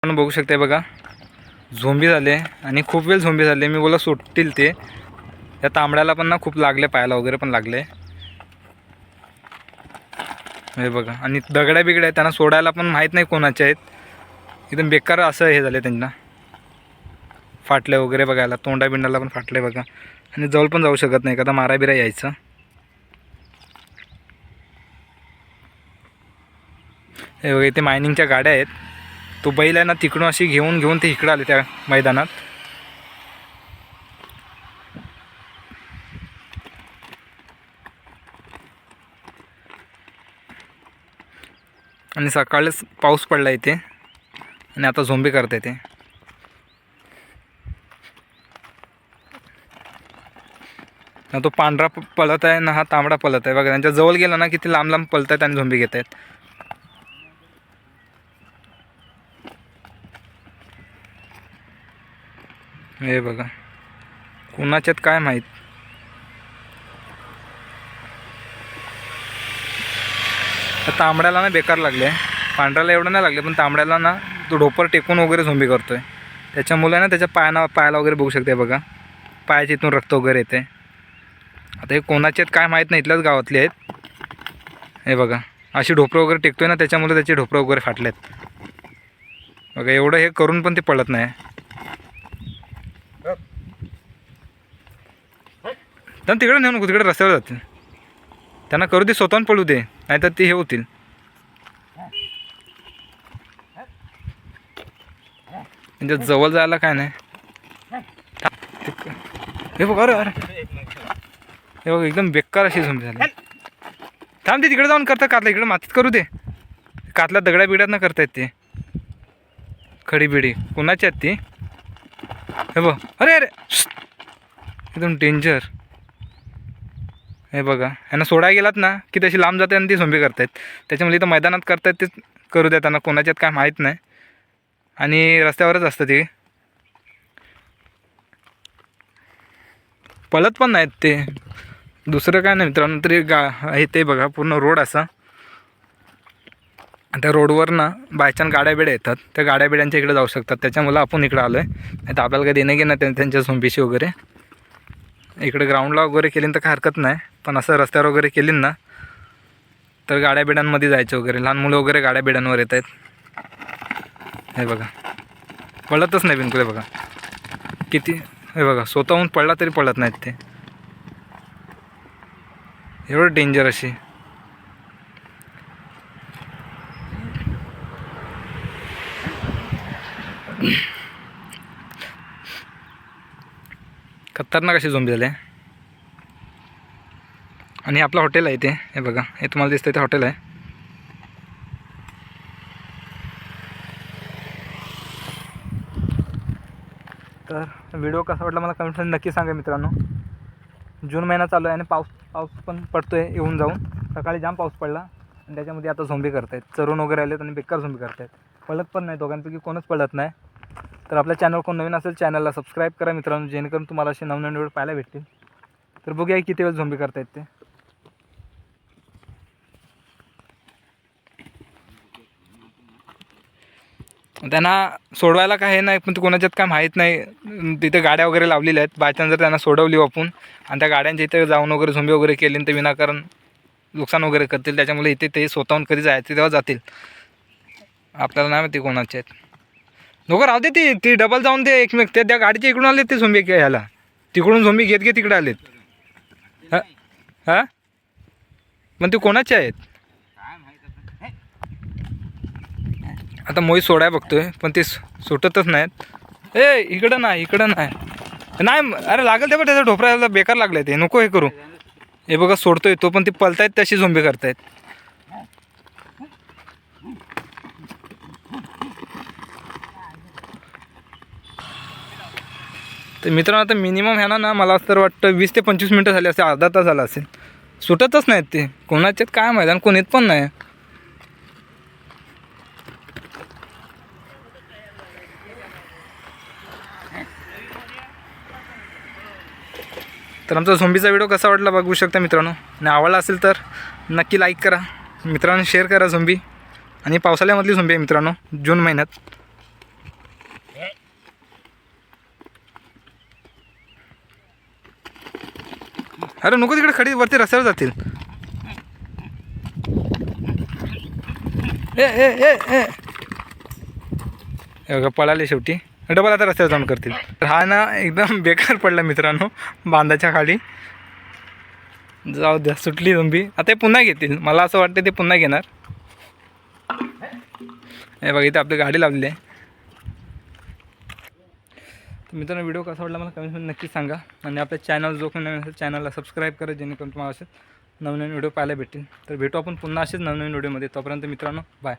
आपण बघू शकते बघा, झोंबी झाले आणि खूप वेळ झोंबी झाले. मी बोला सुटतील ते. त्या तांबड्याला पण ना खूप लागले, पायाला वगैरे पण लागले हे बघा. आणि दगड्या बिगड्या त्यांना सोडायला पण माहीत नाही कोणाचे आहेत. एकदम बेकार असं हे झाले, त्यांना फाटले वगैरे बघायला, तोंडा बिंडाला पण फाटले बघा. आणि जवळ पण जाऊ शकत नाही, एखादा मारा बिरा यायचं. हे बघा इथे मायनिंगच्या गाड्या आहेत. तो बैल आहे ना तिकडून अशी घेऊन ते इकडं आले त्या मैदानात. आणि सकाळीच पाऊस पडला इथे आणि आता झोंबी करता येते. ना तो पांढरा पळत आहे ना हा तांबडा पळत आहे बघा. त्यांच्या जवळ गेला ना किती लांब लांब पळत आहेत आणि झोंबी घेत आहेत. हे बघा कुणाच्यात काय माहीत. तांबड्याला ना बेकार लागले, पांढऱ्याला एवढं नाही लागले, पण तांबड्याला ना तो ढोपर टेकून वगैरे झोंबी करतोय. त्याच्यामुळे ना त्याच्या पायाला वगैरे बघू शकते बघा, पायाच्या इथून रक्त वगैरे येते. आता हे कोणाचे आहेत काय माहीत नाही, इथल्याच गावातले आहेत. हे बघा अशी ढोपरं वगैरे टेकतोय ना, त्याच्यामुळे त्याचे ढोपरं वगैरे फाटलेत बघा. एवढं हे करून पण ते पळत नाही. तर तिकडे नेऊ नको, तिकडे रस्त्यावर जातील. त्यांना करू दे, स्वतःहून पळू दे, नाहीतर ते हे होतील. म्हणजे जवळ जायला काय नाही. हे बघ, अरे अरे हे बघ एकदम बेकार अशी झोंबी झाली. थांब, ते तिकडे जाऊन करता कातला, इकडे मातीत करू दे. कातला दगड्या बिड्यात न करतायत ते. खडी बिडी कोणाची आहेत ती. हे बघ, अरे अरे एकदम डेंजर. हे बघा ह्यांना सोडायला गेलात ना की तशी लांब जाते आणि ती झोंबी करतायत. त्याच्यामुळे इथं मैदानात करतायत ते करू द्या, त्यांना कोणाच्यात काय माहीत नाही. आणि रस्त्यावरच असतं ते, पळत पण नाहीत ते. दुसरं काय नाही मित्रांनो, तरी आहे ते बघा पूर्ण रोड असा. त्या रोडवर ना बायचान्स गाड्या बिड्या येतात, त्या गाड्या बिड्यांच्या इकडे जाऊ शकतात. त्याच्यामुळे आपण इकडं आलो आहे. नाही तर आपल्याला काही देणं घेणं त्यांच्या झोंबीशी वगैरे. इकडे ग्राउंडला वगैरे केली तर काय हरकत नाही, पण असं रस्त्यावर वगैरे केली ना तर गाड्या बिड्यांमध्ये जायचं वगैरे. लहान मुलं वगैरे गाड्या बिड्यांवर येत आहेत. हे बघा पळतच नाही बिलकुल. हे बघा किती, हे बघा स्वतःहून पळला तरी पळत नाहीत ते. एवढं डेंजर अशी. खतरनाक अशी झोंबी झाली. आणि आपलं हॉटेल आहे ते, हे बघा हे तुम्हाला दिसतंय ते हॉटेल आहे. तर व्हिडिओ कसा वाटला मला कमेंटमध्ये नक्की सांगा मित्रांनो. जून महिना चालू आहे आणि पाऊस पण पडतो आहे येऊन जाऊन. सकाळी जाम पाऊस पडला आणि त्याच्यामध्ये आता झोंबी करतायत. चरून वगैरे आलेत आणि बेकार झोंबी करतायत. पळत पण नाही, दोघांपैकी कोणच पळत नाही. तर आपल्या चॅनल कोण नवीन असेल चॅनलला सबस्क्राईब करा मित्रांनो, जेणेकरून तुम्हाला असे नवनवीन व्हिडिओ पाहायला भेटतील. तर बघूया किती वेळ झोंबी करतायत ते. त्यांना सोडवायला काय हे नाही, पण ते कोणाच्यात काय माहीत नाही. तिथे गाड्या वगैरे लावलेल्या आहेत. बायचान्स जर त्यांना सोडवली आपण आणि त्या गाड्यांच्या इथे जाऊन वगैरे झोंबी वगैरे केली तर विनाकारण नुकसान वगैरे करतील. त्याच्यामुळे इथे ते स्वतःहून कधी जायचं तेव्हा जातील. आपल्याला नाही माहिती कोणाचे आहेत. नको राहू दे, ती डबल जाऊन दे एकमेक. त्या गाडीच्या इकडून आलेत ते झोंबी घ्यायला, तिकडून झोंबी घेत तिकडे आलेत. हां हां मग ते कोणाचे आहेत आता. मोहित सोडाय बघतोय पण ते सुटतच नाहीत. इकडं नाही नाही अरे लागेल ते, पण त्याचा ढोपरायला बेकार लागलं ते. नको हे करू. हे बघा सोडतोय तो, पण ते पळतायत तशी झोंबी करतायत. तर मित्रांनो आता मिनिमम ह्याना ना मला तर वाटतं 20 ते 25 मिनटं झाली असेल, अर्धा तास झाला असेल. सुटतच नाहीत ते. कोणाच्यात काय मैदान, कोण येत पण नाही. तर आमचा झोंबीचा व्हिडिओ कसा वाटला बघू शकता मित्रांनो. आणि आवडला असेल तर नक्की लाईक करा मित्रांनो, शेअर करा. झोंबी आणि पावसाळ्यामधली झोंबी आहे मित्रांनो, जून महिन्यात. अरे नको तिकडे खडी वरती रस्त्यावर जातील. ए ए ए ए हे बघा पळाले शेवटी. डबल आता रस्त्यावर जाऊन करतील. हा ना एकदम बेकार पडला मित्रांनो बांधाच्या खाली. जाऊ द्या सुटली झोंबी. आता ते पुन्हा घेतील. मला असं वाटतं ते पुन्हा घेणार. हे बघा इथे आपली गाडी लावलेली आहे. तर मित्रांनो व्हिडिओ कसा वाटला मला कमेंटमध्ये नक्की सांगा. आणि आपल्या चॅनल जो कोणी नवीन असेल चॅनलला सबस्क्राईब करा जेणेकरून तुम्हाला असेच नवनवीन व्हिडिओ पाहायला भेटेल. तर भेटू आपण पुन्हा असेच नवनवीन व्हिडिओमध्ये. तोपर्यंत मित्रांनो बाय.